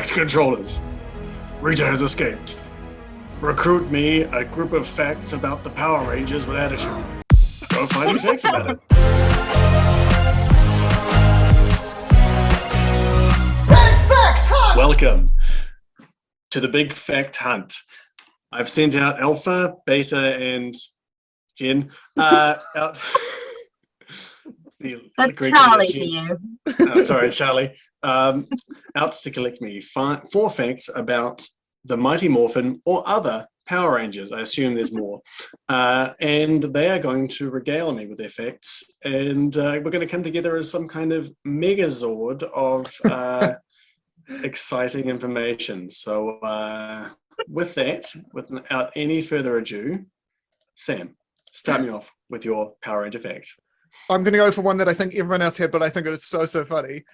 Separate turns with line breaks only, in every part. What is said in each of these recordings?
Effect controllers. Rita has escaped. Recruit me a group of facts about the Power Rangers with attitude. Go find me facts about it.
Big Fact Hunt!
Welcome to the Big Fact Hunt. I've sent out Alpha, Beta, and Jen out.
That's Charlie to you.
Sorry, Charlie. Out to collect me 4 facts about the Mighty Morphin or other Power Rangers. I assume there's more. And they are going to regale me with their facts. And we're going to come together as some kind of megazord of exciting information. So with that, without any further ado, Sam, start me off with your Power Ranger fact.
I'm going to go for one that I think everyone else had, but I think it's so funny.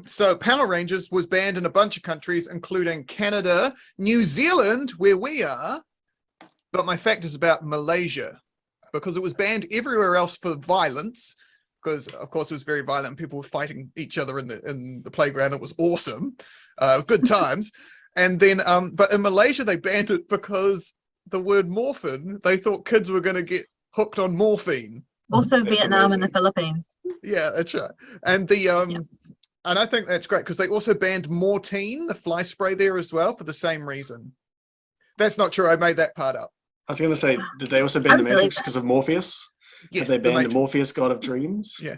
So Power Rangers was banned in a bunch of countries, including Canada, New Zealand, where we are. But my fact is about Malaysia, because it was banned everywhere else for violence, because of course it was very violent. People were fighting each other in the playground. It was awesome. Good times. And then, but in Malaysia, they banned it because the word morphin, they thought kids were going to get hooked on morphine.
Also
That's
Vietnam
amazing.
and the Philippines.
Yeah, that's right. And and I think that's great because they also banned Mortine, the fly spray, there as well for the same reason. That's not true. I made that part up.
I was going to say, did they also ban the Matrix because of Morpheus?
Yes,
Did they ban the Morpheus god of dreams?
Yeah.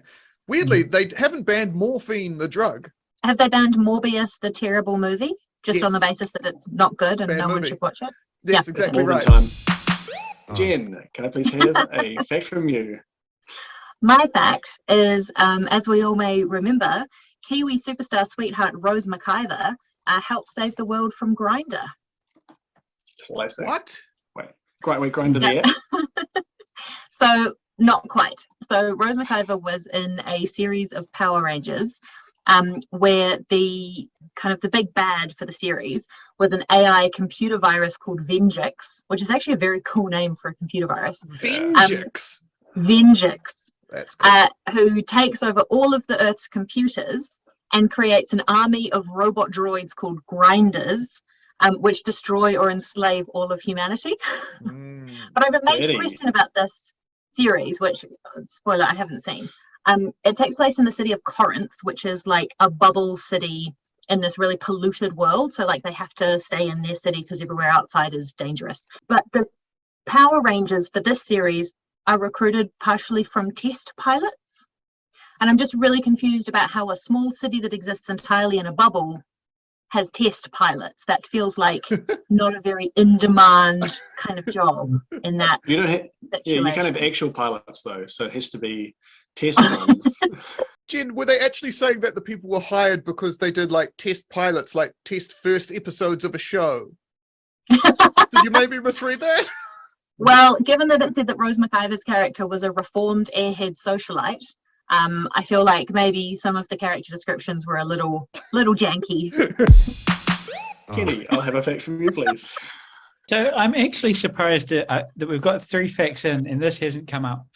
Weirdly, they haven't banned morphine, the drug.
Have they banned Morbius, the terrible movie, just on the basis that it's not good and
Bad
no one
movie.
should watch it?
Yes,
Yeah.
exactly
More
right.
than time. Jen, can I please have a fact from you?
My fact is, as we all may remember, Kiwi superstar sweetheart Rose McIver helped save the world from Grindr.
Classic.
What?
Wait, Grinder there.
So not quite. So Rose McIver was in a series of Power Rangers where the kind of the big bad for the series was an AI computer virus called Venjix, which is actually a very cool name for a computer virus.
Venjix.
Venjix.
That's cool.
Who takes over all of the Earth's computers and creates an army of robot droids called grinders, which destroy or enslave all of humanity. But I have a major question about this series, which, spoiler, I haven't seen. It takes place in the city of Corinth, which is like a bubble city in this really polluted world. So like they have to stay in their city because everywhere outside is dangerous. But the Power Rangers for this series are recruited partially from test pilots. And I'm just really confused about how a small city that exists entirely in a bubble has test pilots. That feels like not a very in-demand kind of job in that.
You don't have,
situation.
you can't have actual pilots though, so it has to be test ones.
Jen, were they actually saying that the people were hired because they did like test pilots, like test first episodes of a show? Did you maybe misread that?
Well, given that it said that Rose McIver's character was a reformed airhead socialite, I feel like maybe some of the character descriptions were a little janky.
Kenny, I'll have a fact from you, please.
So I'm actually surprised that we've got 3 facts in and this hasn't come up.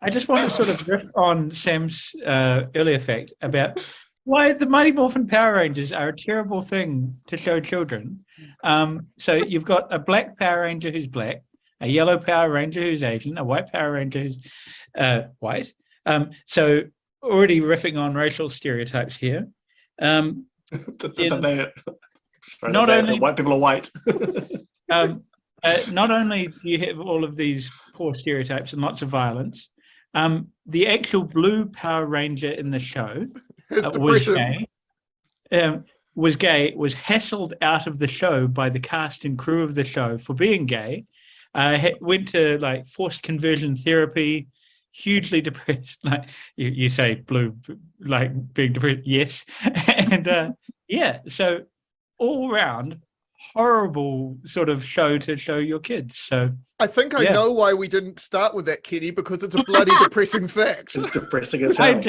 I just want to sort of riff on Sam's earlier fact about why the Mighty Morphin Power Rangers are a terrible thing to show children. So you've got a black Power Ranger who's black, a yellow Power Ranger who's Asian, a white Power Ranger who's white. So already riffing on racial stereotypes here.
Not
only
white people are white.
not only do you have all of these poor stereotypes and lots of violence, the actual blue Power Ranger in the show was gay, was hassled out of the show by the cast and crew of the show for being gay, went to like forced conversion therapy, hugely depressed, like you say blue, like being depressed, yes. And so all round horrible sort of show to show your kids. So
I think I know why we didn't start with that, Kenny, because it's a bloody depressing fact.
It's depressing as hell.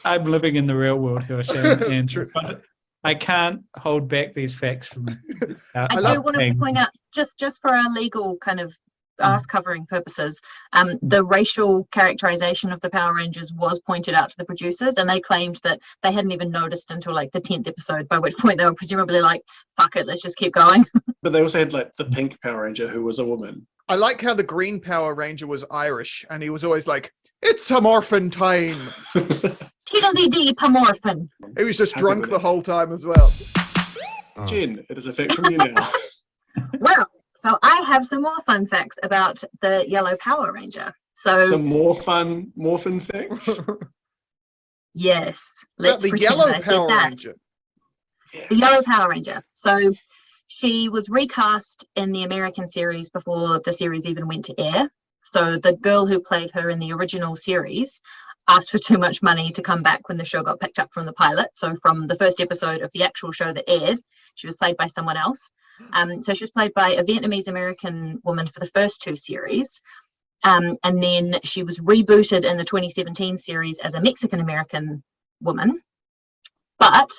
I'm living in the real here, Sam, and but I can't hold back these facts from.
I do want to point out, just for our legal kind of ass covering purposes, the racial characterization of the Power Rangers was pointed out to the producers, and they claimed that they hadn't even noticed until like the 10th episode, by which point they were presumably like, fuck it, let's just keep going.
But they also had like the pink Power Ranger who was a woman.
I like how the green Power Ranger was Irish, and he was always like, "It's a morphin time."
Tiddly-dee Pamorphin.
He was just
Happy
drunk
with
the
it.
whole time as well.
Jen, it is a fact from you now.
Well, so I have some more fun facts about the yellow Power Ranger. So
Some more fun morphin facts.
yes,
About
let's
the
pretend
yellow
I said
Power
that.
Ranger.
The yellow Power Ranger. So she was recast in the American series before the series even went to air. So the girl who played her in the original series asked for too much money to come back when the show got picked up from the pilot. So from the first episode of the actual show that aired, she was played by someone else. So she was played by a Vietnamese American woman for the first two series. And then she was rebooted in the 2017 series as a Mexican American woman. But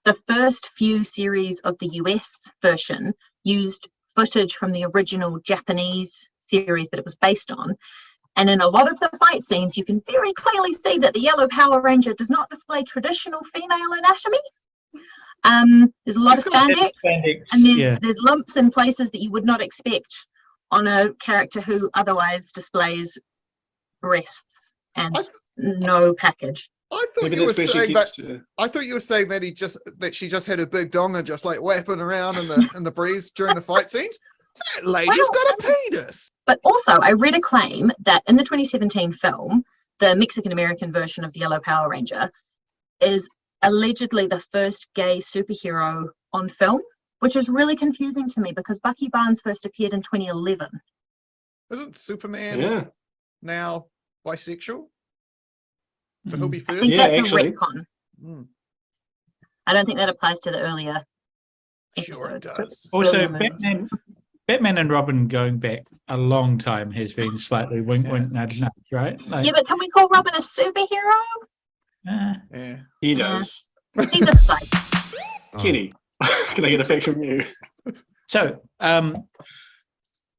the first few series of the US version used footage from the original Japanese series that it was based on. And in a lot of the fight scenes, you can very clearly see that the yellow Power Ranger does not display traditional female anatomy. There's a lot of spandex, and there's lumps in places that you would not expect on a character who otherwise displays breasts and no package.
I thought you were saying that. I thought you were saying that she just had a big dong and just like whapping around in the breeze during the fight scenes. That lady's got a penis.
But also, I read a claim that in the 2017 film, the Mexican American version of the Yellow Power Ranger is allegedly the first gay superhero on film, which is really confusing to me because Bucky Barnes first appeared in 2011.
Isn't Superman now bisexual? So he'll be
I
first?
think that's
actually.
a retcon. I don't think that applies to the earlier
Sure it
episodes.
does.
Also, Batman and Robin going back a long time has been slightly wink, nudge, nudge, right? Like,
Yeah, but can we call Robin a superhero?
Yeah.
He does.
He's a psych.
Kenny, can I get a fact from you?
So,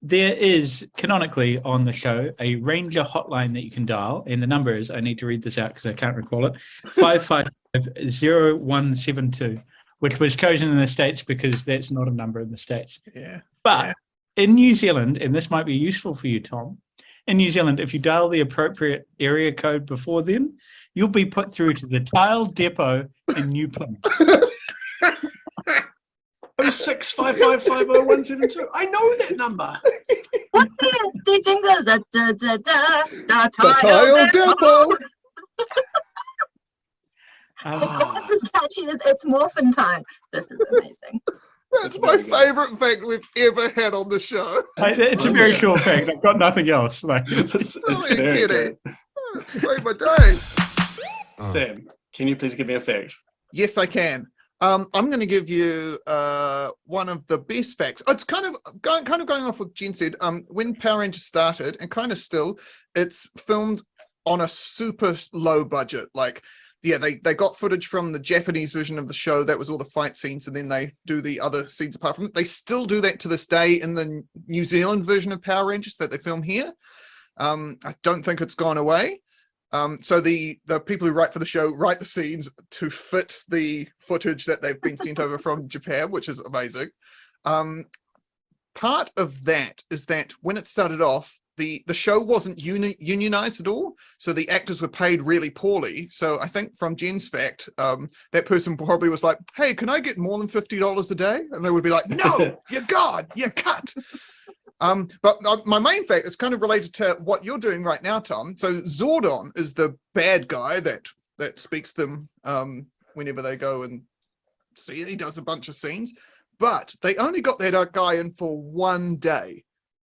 there is canonically on the show a Ranger hotline that you can dial, and the number is, I need to read this out because I can't recall it, 555-0172, which was chosen in the States because that's not a number in the States.
Yeah.
But in New Zealand, and this might be useful for you, Tom, in New Zealand, if you dial the appropriate area code before then, you'll be put through to the Tile Depot in New Plymouth.
0655500172. I know that number.
What's the jingle? The
Tile Depot.
It's as catchy as It's Morphin Time. This is amazing.
That's my favorite fact we've ever had on the show.
It's a very short fact. I've got nothing else. Like,
It's
Brilliant,
very
Kenny.
good.
It's made my day.
Sam, can you please give me a fact?
Yes, I can. I'm going to give you one of the best facts. It's kind of going off what Jen said. When Power Rangers started, and kind of still, it's filmed on a super low budget. Like, yeah, they got footage from the Japanese version of the show. That was all the fight scenes, and then they do the other scenes apart from it. They still do that to this day in the New Zealand version of Power Rangers that they film here. I don't think it's gone away. So the people who write for the show write the scenes to fit the footage that they've been sent over from Japan, which is amazing. Part of that is that when it started off, the show wasn't unionized at all, so the actors were paid really poorly. So I think from Jen's fact, that person probably was like, "Hey, can I get more than $50 a day?" And they would be like, "No, you're gone, you're cut." But my main fact is kind of related to what you're doing right now, Tom. So Zordon is the bad guy that speaks them whenever they go and see. He does a bunch of scenes, but they only got that guy in for one day.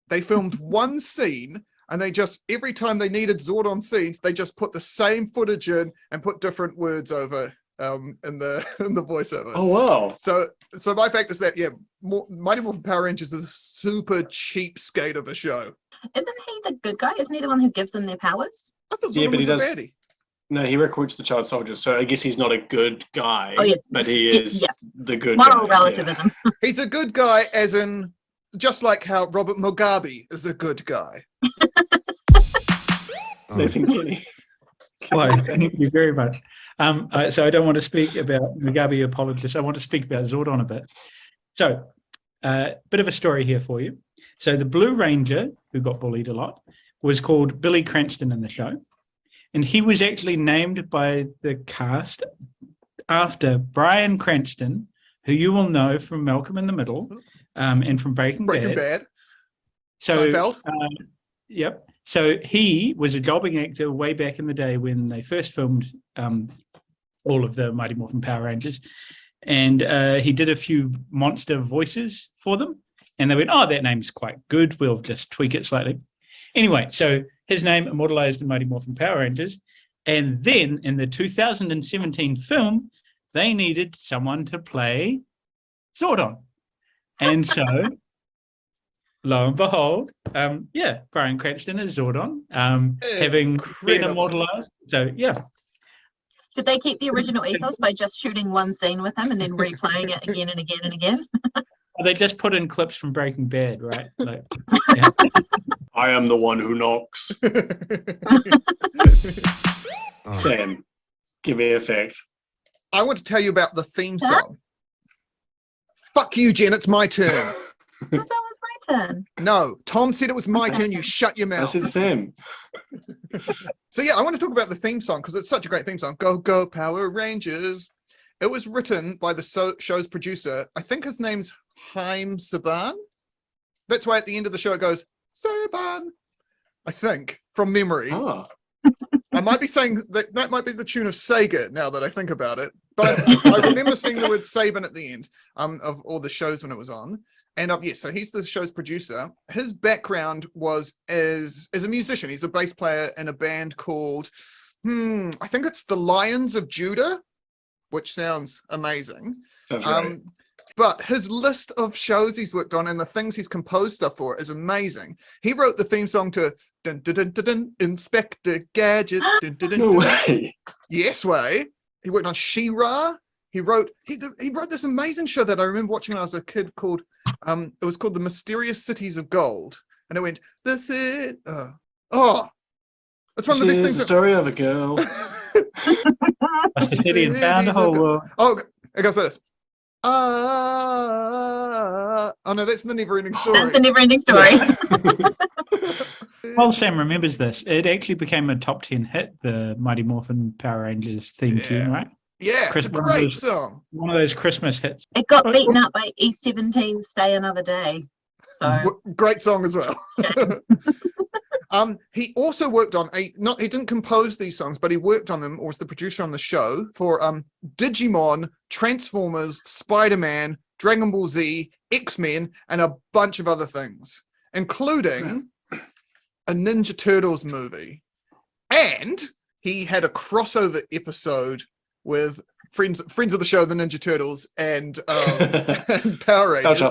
They filmed one scene, and they just, every time they needed Zordon scenes, they just put the same footage in and put different words over in the voiceover.
Oh wow!
So my fact is that Mighty Morphin Power Rangers is a super cheapskate of a show.
Isn't he the good guy? Isn't he the one who gives them their powers?
I thought
Yeah,
Zordon
but he
was a
does-
baddie.
No, he recruits the child soldiers, so I guess he's not a good guy.
Oh, yeah.
But he is
Yeah.
the good
Moral
guy.
relativism.
He's a good guy, as in just like how Robert Mugabe is a good guy.
Nathan Kenny.
Why, thank you very much. So I don't want to speak about Mugabe apologists. I want to speak about Zordon a bit. So, bit of a story here for you. So the Blue Ranger, who got bullied a lot, was called Billy Cranston in the show. And he was actually named by the cast after Bryan Cranston, who you will know from Malcolm in the Middle and from Breaking Bad. So,
Seinfeld.
Yep. So he was a jobbing actor way back in the day when they first filmed all of the Mighty Morphin Power Rangers. And he did a few monster voices for them. And they went, oh, that name's quite good. We'll just tweak it slightly. Anyway, so his name immortalized in Mighty Morphin Power Rangers. And then in the 2017 film, they needed someone to play Zordon. And so, lo and behold, Bryan Cranston is Zordon, having been immortalized. So, yeah.
Did they keep the original ethos by just shooting one scene with him and then replaying it again and again and again?
They just put in clips from Breaking Bad, right? Like, yeah.
I am the one who knocks. Sam, give me a fact.
I want to tell you about the theme song. Fuck you, Jen. It's my turn.
I thought it was my turn.
No, Tom said it was my turn. You shut your
I
mouth.
said Sam.
So yeah, I want to talk about the theme song because it's such a great theme song. Go, go, Power Rangers. It was written by the show's producer. I think his name's Haim Saban. That's why at the end of the show it goes, Saban. I think, from memory.
Oh.
I might be saying that might be the tune of Sega now that I think about it. But I remember seeing the word Saban at the end of all the shows when it was on. And yes, so he's the show's producer. His background was as a musician. He's a bass player in a band called, I think it's the Lions of Judah, which sounds amazing.
Sounds great.
But his list of shows he's worked on and the things he's composed stuff for is amazing. He wrote the theme song to dun, dun, dun, dun, dun, Inspector Gadget. Dun, dun, dun,
No
dun.
way.
Yes way. He worked on She-Ra. He wrote this amazing show that I remember watching when I was a kid called it was called The Mysterious Cities of Gold. And it went, it's one of the best
Here's
things.
the story of a girl.
Lost the city and found the whole world.
Oh, it goes like this. Oh no, that's the never-ending story.
That's the never-ending story.
Well, Sam remembers this. It actually became a top 10 hit, the Mighty Morphin Power Rangers theme tune, right?
Yeah, it's a great song.
One of those Christmas hits.
It got beaten up by E17's Stay Another Day. So
Great song as well. He also worked on he didn't compose these songs, but he worked on them, or was the producer on the show for Digimon, Transformers, Spider-Man, Dragon Ball Z, X-Men, and a bunch of other things, including a Ninja Turtles movie. And he had a crossover episode with friends of the show, the Ninja Turtles, and Power Rangers.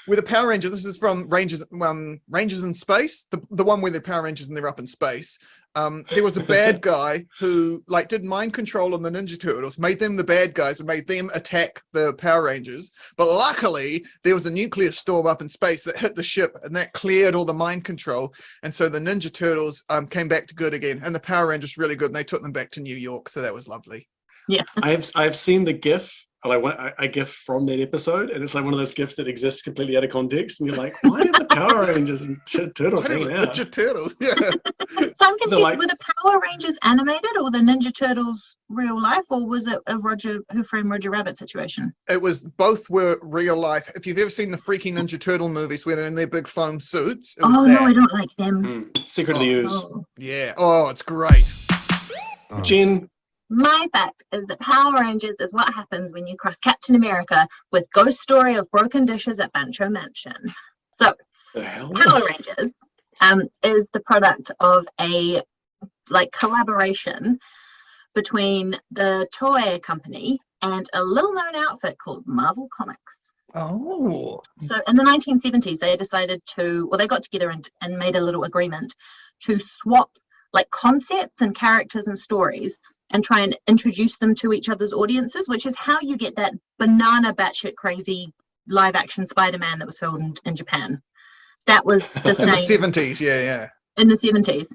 With the Power Rangers, this is from Rangers in Space, the one where they're Power Rangers and they're up in space. There was a bad guy who did mind control on the Ninja Turtles, made them the bad guys and made them attack the Power Rangers. But luckily, there was a nuclear storm up in space that hit the ship and that cleared all the mind control. And so the Ninja Turtles came back to good again, and the Power Rangers really good, and they took them back to New York. So that was lovely.
Yeah,
I've seen the GIF. A GIF from that episode, and it's like one of those GIFs that exists completely out of context, and you're like, why did the Power Rangers and Turtles hang out?
Ninja Turtles, yeah.
So I'm confused, were the Power Rangers animated or the Ninja Turtles real life, or was it a Who Framed Roger Rabbit situation?
It was both were real life. If you've ever seen the freaky Ninja Turtle movies where they're in their big foam suits.
Oh, no, I don't like them.
Secret of the Ooze.
Oh.
Yeah. Oh, it's great.
Jen.
My fact is that Power Rangers is what happens when you cross Captain America with Ghost Story of Broken Dishes at Bancho Mansion. So, Power Rangers is the product of a collaboration between the Toei company and a little-known outfit called Marvel Comics.
Oh.
So in the 1970s, they decided they got together and made a little agreement to swap concepts and characters and stories and try and introduce them to each other's audiences, which is how you get that banana batshit crazy live action Spider-Man that was filmed in Japan. That was the
In
same
the 70s, yeah.
in the 70s.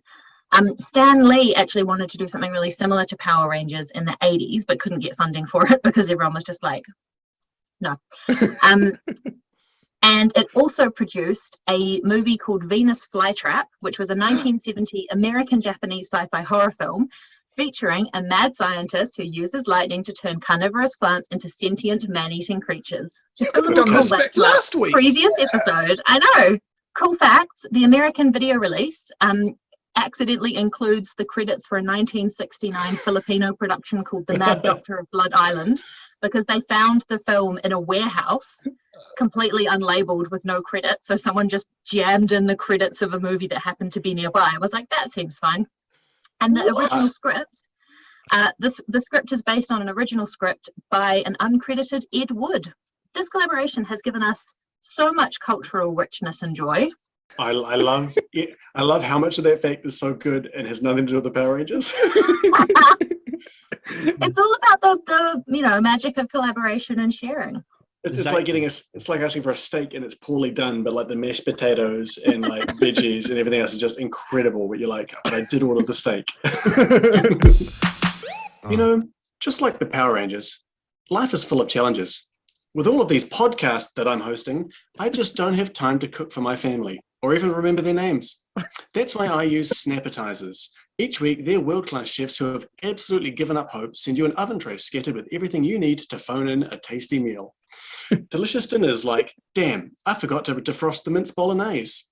Stan Lee actually wanted to do something really similar to Power Rangers in the 80s, but couldn't get funding for it because everyone was just like, no. And it also produced a movie called Venus Flytrap, which was a 1970 American-Japanese sci-fi horror film featuring a mad scientist who uses lightning to turn carnivorous plants into sentient man-eating creatures. Just a little
done this
callback to
last
our
week.
previous episode. I know. Cool facts. The American video release accidentally includes the credits for a 1969 Filipino production called The Mad Doctor of Blood Island, because they found the film in a warehouse completely unlabeled with no credits. So someone just jammed in the credits of a movie that happened to be nearby. I was like, that seems fine. And the original script, the script is based on an original script by an uncredited Ed Wood. This collaboration has given us so much cultural richness and joy.
I love it. I love how much of that fact is so good and has nothing to do with the Power Rangers.
It's all about the magic of collaboration and sharing.
It's like it's like asking for a steak and it's poorly done, but like the mashed potatoes and like veggies and everything else is just incredible. But you're like, but I did order the steak. Just like the Power Rangers, life is full of challenges. With all of these podcasts that I'm hosting, I just don't have time to cook for my family or even remember their names. That's why I use Snappetizers. Each week, their world-class chefs who have absolutely given up hope send you an oven tray scattered with everything you need to phone in a tasty meal. Delicious dinners like, damn, I forgot to defrost the mince bolognese.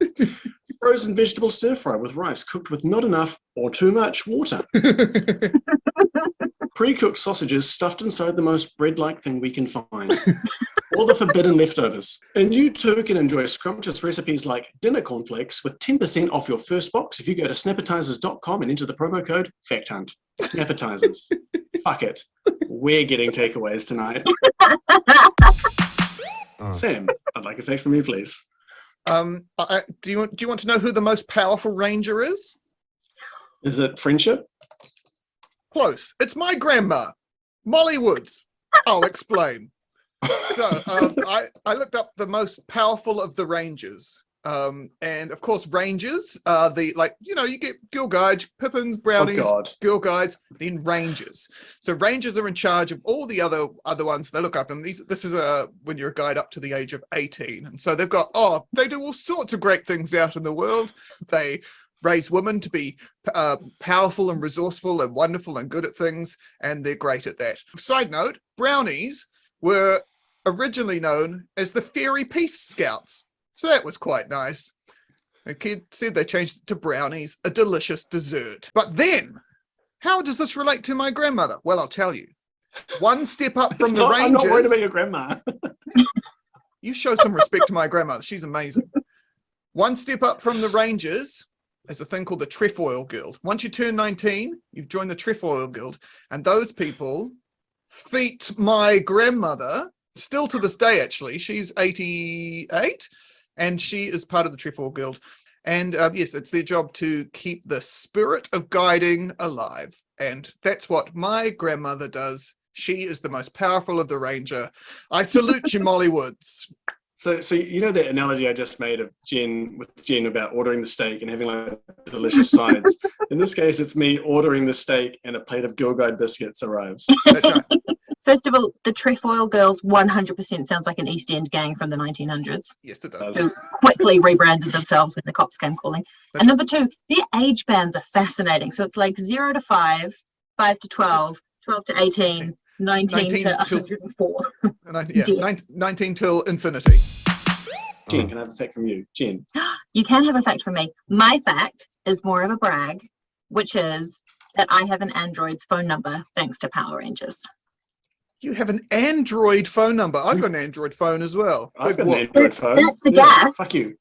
Frozen vegetable stir-fry with rice cooked with not enough or too much water. Pre-cooked sausages stuffed inside the most bread-like thing we can find. All the forbidden leftovers. And you too can enjoy scrumptious recipes like dinner cornflakes with 10% off your first box if you go to snappetizers.com and enter the promo code FactHunt. Snappetizers. Fuck it. We're getting takeaways tonight. Sam, I'd like a fact from you, please.
Do you want to know who the most powerful ranger is?
Is it friendship?
Close. It's my grandma, Molly Woods. I'll explain. So I looked up the most powerful of the rangers. And of course, rangers are you get Girl Guides, Pippins, Brownies, Girl Guides, then rangers. So rangers are in charge of all the other ones. They look up them. This is when you're a guide up to the age of 18. And so they do all sorts of great things out in the world. They raise women to be powerful and resourceful and wonderful and good at things, and they're great at that. Side note, brownies were originally known as the Fairy Peace Scouts. So that was quite nice. A kid said they changed it to brownies, a delicious dessert. But then, how does this relate to my grandmother? Well, I'll tell you. One step up from the Rangers.
I'm not worried about your grandma.
You show some respect to my grandmother. She's amazing. One step up from the Rangers is a thing called the Trefoil Guild. Once you turn 19, you've joined the Trefoil Guild. And those people feat my grandmother, still to this day, actually. She's 88. And she is part of the Trefoil Guild. And yes, it's their job to keep the spirit of guiding alive. And that's what my grandmother does. She is the most powerful of the ranger. I salute you, Molly Woods.
So you know that analogy I just made of Jen about ordering the steak and having like delicious sides. In this case, it's me ordering the steak and a plate of Girl Guide biscuits arrives.
That's right.
First of all, the Trefoil Girls 100% sounds like an East End gang from the 1900s.
Yes, it does.
Who quickly rebranded themselves when the cops came calling. And number two, their age bands are fascinating. So it's like 0 to 5, 5 to 12, 12 to 18, 19 to 104.
19 till infinity.
Jen, can I have a fact from you? Jen.
You can have a fact from me. My fact is more of a brag, which is that I have an Android's phone number thanks to Power Rangers.
You have an Android phone number. I've got an Android phone as well.
I've got an Android phone.
That's the gas.
Fuck you.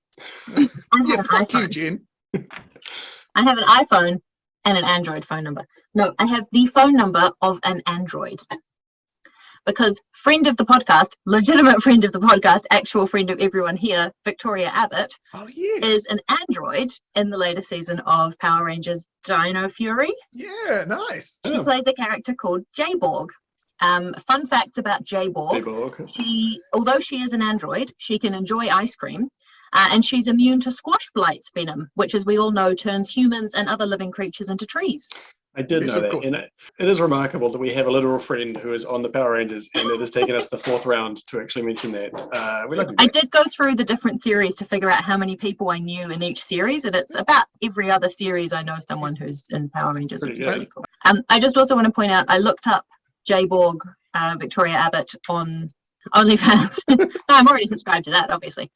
Fuck you, Jen.
I have an iPhone and an Android phone number. No, I have the phone number of an Android. Because friend of the podcast, legitimate friend of the podcast, actual friend of everyone here, Victoria Abbott, is an android in the latest season of Power Rangers Dino Fury.
Yeah, nice.
She plays a character called J-Borg. Fun facts about Jayborg. Although she is an android, she can enjoy ice cream, and she's immune to squash blight's venom, which, as we all know, turns humans and other living creatures into trees.
I did know that. And it is remarkable that we have a literal friend who is on the Power Rangers, and it has taken us the 4th round to actually mention that. We love you.
I did go through the different series to figure out how many people I knew in each series, and it's about every other series I know someone who's in Power Rangers, which is really cool. I just also want to point out, I looked up Jayborg, Victoria Abbott on OnlyFans. No, I'm already subscribed to that, obviously.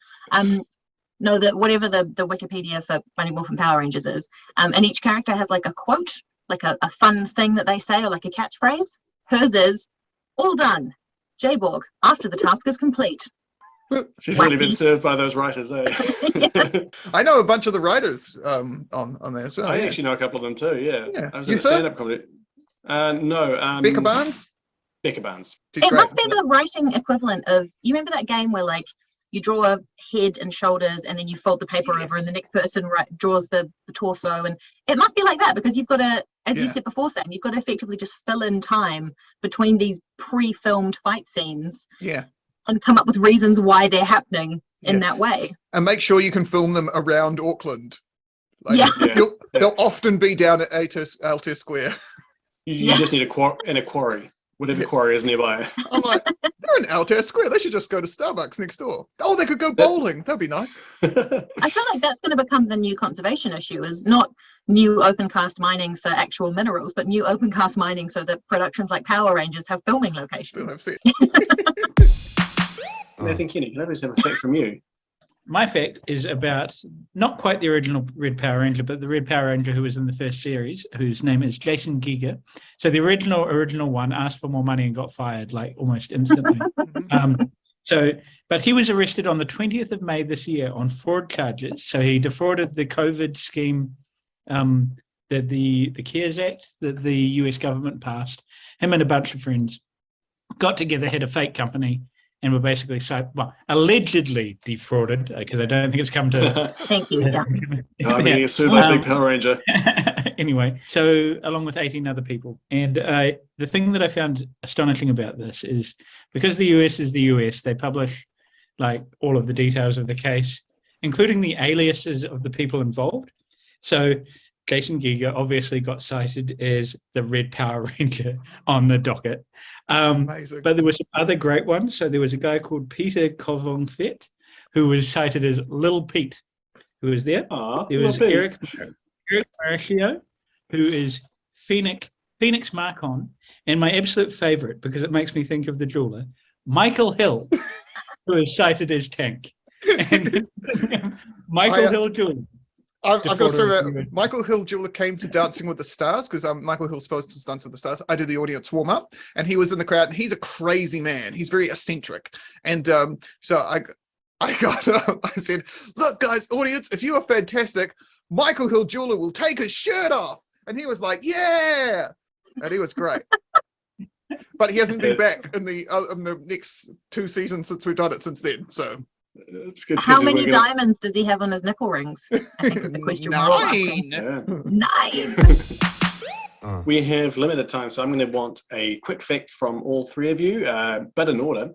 No, that whatever the Wikipedia for Mighty Morphin Power Rangers is, and each character has like a quote, like a fun thing that they say, or like a catchphrase. Hers is, "All done, Jayborg, after the task is complete."
She's really been served by those writers, eh?
Yeah.
I know a bunch of the writers on there as well.
I actually know a couple of them too, yeah. I was in a
Uther?
stand-up comedy. No.
Becca Barnes?
Becca Barnes.
She's
It
great.
must be the writing equivalent of, you remember that game where like you draw a head and shoulders and then you fold the paper over and the next person draws the torso, and it must be like that, because you've got to, as you said before, Sam, you've got to effectively just fill in time between these pre-filmed fight scenes and come up with reasons why they're happening in that way. And
make sure you can film them around Auckland. Like, they'll often be down at Altus Square.
You just need a quarry. Whatever quarry is nearby.
I'm like, they're in Altair Square. They should just go to Starbucks next door. Oh, they could go bowling. That'd be nice.
I feel like that's going to become the new conservation issue, is not new open cast mining for actual minerals, but new open cast mining so that productions like Power Rangers have filming locations.
Nathan Kenny, can I just have a fact from you?
My fact is about not quite the original Red Power Ranger, but the Red Power Ranger who was in the first series, whose name is Jason Giger. So the original one asked for more money and got fired like almost instantly. But he was arrested on the 20th of May this year on fraud charges. So he defrauded the COVID scheme, the CARES Act that the US government passed. Him and a bunch of friends got together, had a fake company, and were basically allegedly defrauded, because I don't think it's come to.
Thank you. Yeah.
I'm being sued by Big Power Ranger.
Anyway, so along with 18 other people, and the thing that I found astonishing about this is because the US is the US, they publish like all of the details of the case, including the aliases of the people involved. So Jason Giger obviously got cited as the Red Power Ranger on the docket.
Amazing.
But there were some other great ones. So there was a guy called Peter Kovong-Fett, who was cited as Little Pete, who was there. There was Eric Marachio, who is Phoenix Marcon, and my absolute favorite, because it makes me think of the jeweler, Michael Hill, who is cited as Tank. And Michael Hill jeweler.
I've got to say that Michael Hill Jeweller came to Dancing with the Stars, because Michael Hill's supposed to dance with the stars. I did the audience warm up, and he was in the crowd, and he's a crazy man. He's very eccentric. And so I said, look, guys, audience, if you are fantastic, Michael Hill Jeweller will take his shirt off. And he was like, yeah. And he was great. But he hasn't been back in the next 2 seasons since we've done it since then. So.
It's good.
How many diamonds does he have on his nipple rings? I think is the question.
9.
We have limited time, so I'm going to want a quick fact from all 3 of you, but in order.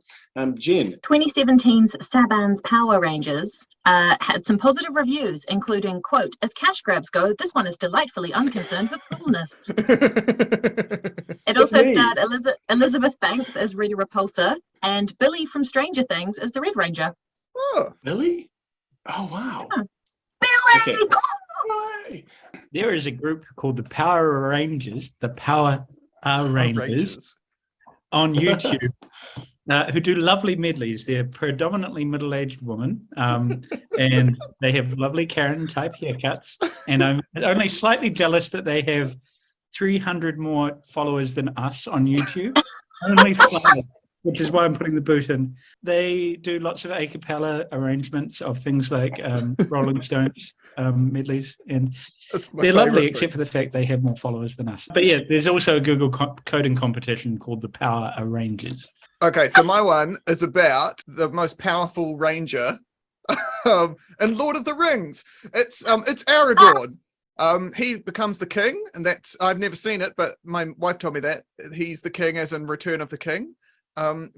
Jen.
2017's Saban's Power Rangers had some positive reviews, including, quote, "As cash grabs go, this one is delightfully unconcerned with coolness." It also starred Elizabeth Banks as Rita Repulsa and Billy from Stranger Things as the Red Ranger.
Oh,
Billy? Oh, wow.
Yeah. Billy!
Okay.
There is a group called the Power Rangers, Rangers, on YouTube, who do lovely medleys. They're predominantly middle-aged women, and they have lovely Karen-type haircuts. And I'm only slightly jealous that they have 300 more followers than us on YouTube. Only slightly. Which is why I'm putting the boot in. They do lots of a cappella arrangements of things like Rolling Stones medleys, and they're lovely, except for the fact they have more followers than us. But yeah, there's also a Google coding competition called the Power Rangers.
Okay, so my one is about the most powerful ranger in Lord of the Rings. It's Aragorn. He becomes the king, and that's, I've never seen it, but my wife told me that he's the king as in Return of the King,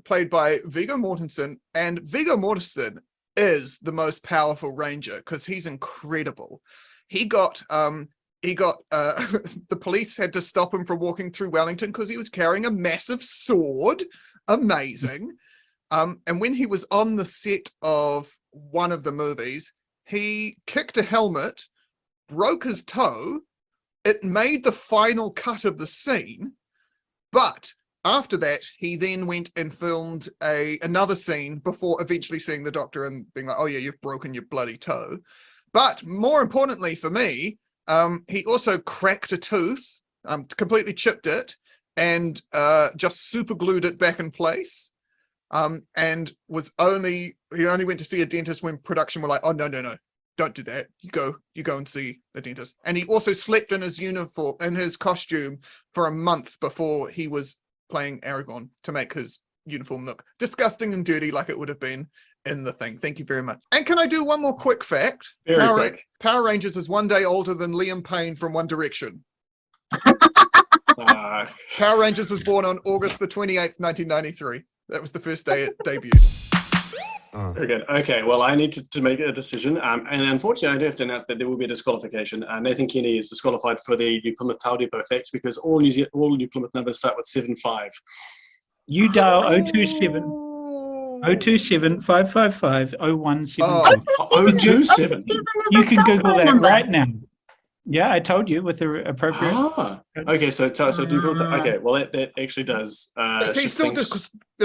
played by Viggo Mortensen. And Viggo Mortensen is the most powerful ranger because he's incredible. He got the police had to stop him from walking through Wellington because he was carrying a massive sword. Amazing. And when he was on the set of one of the movies, he kicked a helmet, broke his toe. It made the final cut of the scene, but after that, he then went and filmed another scene before eventually seeing the doctor and being like, "Oh yeah, you've broken your bloody toe." But more importantly for me, he also cracked a tooth, completely chipped it, and just super glued it back in place. And he only went to see a dentist when production were like, "Oh no, don't do that. You go and see a dentist." And he also slept in his uniform, in his costume, for a month before he was playing Aragorn to make his uniform look disgusting and dirty like it would have been in the thing. Thank you very much. And can I do one more quick fact?
Very quick.
Power Rangers is 1 day older than Liam Payne from One Direction. Power Rangers was born on August the 28th, 1993. That was the first day it debuted.
Very good. Okay, well, I need to make a decision. And unfortunately, I do have to announce that there will be a disqualification. Nathan Kenny is disqualified for the New Plymouth Tau Depot fact because all New Plymouth numbers start with 75.
You dial 027 555 0175.
027.
You can Google that right now. Yeah, I told you with the appropriate.
Okay, so do you okay, well that actually does.
Is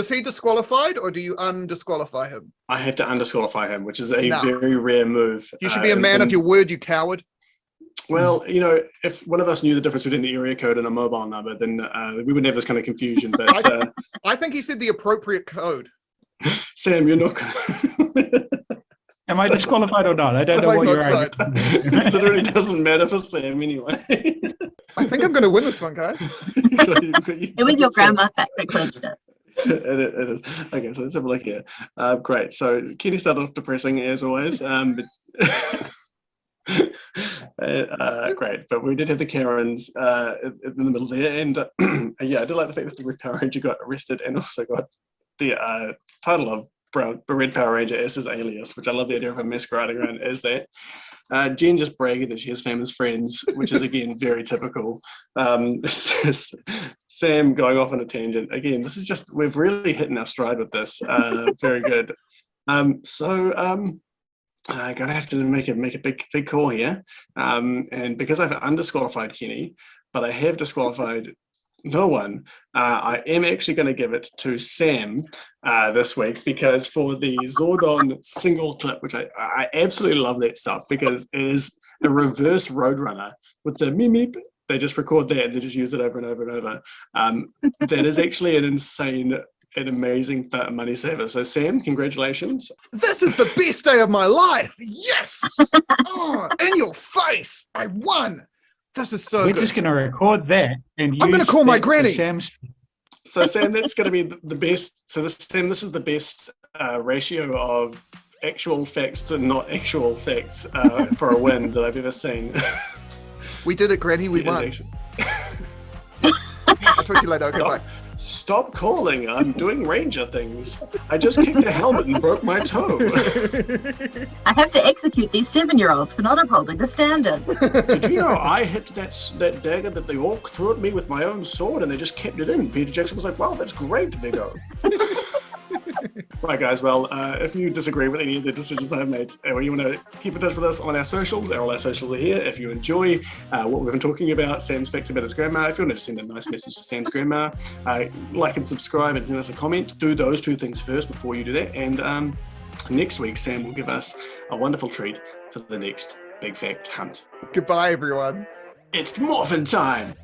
he disqualified, or do you undisqualify him?
I have to undisqualify him, which is a very rare move.
You should be a man of your word, you coward.
Well, if one of us knew the difference between the area code and a mobile number, then we wouldn't have this kind of confusion. But
I think he said the appropriate code.
Sam, you're not gonna...
Am I disqualified or not? I don't know what you're arguing.
It literally doesn't matter for Sam anyway.
I think I'm going to win this one, guys.
It was your grandma fact that clinched it.
It is. Okay, so let's have a look here. Great. So Kenny started off depressing as always. Great, but we did have the Karens in the middle there, and yeah, I did like the fact that the Red Power Ranger got arrested and also got the title of Red Power Ranger as his alias, which I love the idea of him masquerading around as that. Jen just bragging that she has famous friends, which is again very typical. Sam going off on a tangent. Again, this is just, we've really hit our stride with this. Very good. So I'm gonna have to make a big call here. And because I've undisqualified Kenny, but I have disqualified no one, I am actually going to give it to Sam this week, because for the Zordon single clip, which I absolutely love that stuff, because it is a reverse Roadrunner with the meep meep. They just record that and they just use it over and over and over. That is actually an insane and amazing money saver. So Sam, congratulations.
This is the best day of my life. Yes. Oh, in your face. I won. This is so
We're
good.
just going to record that and
I'm going to call my granny.
So Sam, that's going to be the best. So Sam, this is the best ratio of actual facts to not actual facts for a win that I've ever seen.
We did it, Granny. We won. I'll talk to you later. Okay, bye.
Stop calling. I'm doing ranger things. I just kicked a helmet and broke my toe.
I have to execute these 7-year-olds for not upholding the standard.
Did you know I hit that dagger that the orc threw at me with my own sword and they just kept it in? Peter Jackson was like, wow, that's great, Viggo. Right, guys, well, if you disagree with any of the decisions I've made, or you want to keep in touch with us on our socials, all our socials are here. If you enjoy what we've been talking about, Sam's facts about his grandma, if you want to send a nice message to Sam's grandma, like and subscribe and send us a comment. Do those two things first before you do that. And next week, Sam will give us a wonderful treat for the next Big Fact Hunt.
Goodbye, everyone.
It's morphin' time!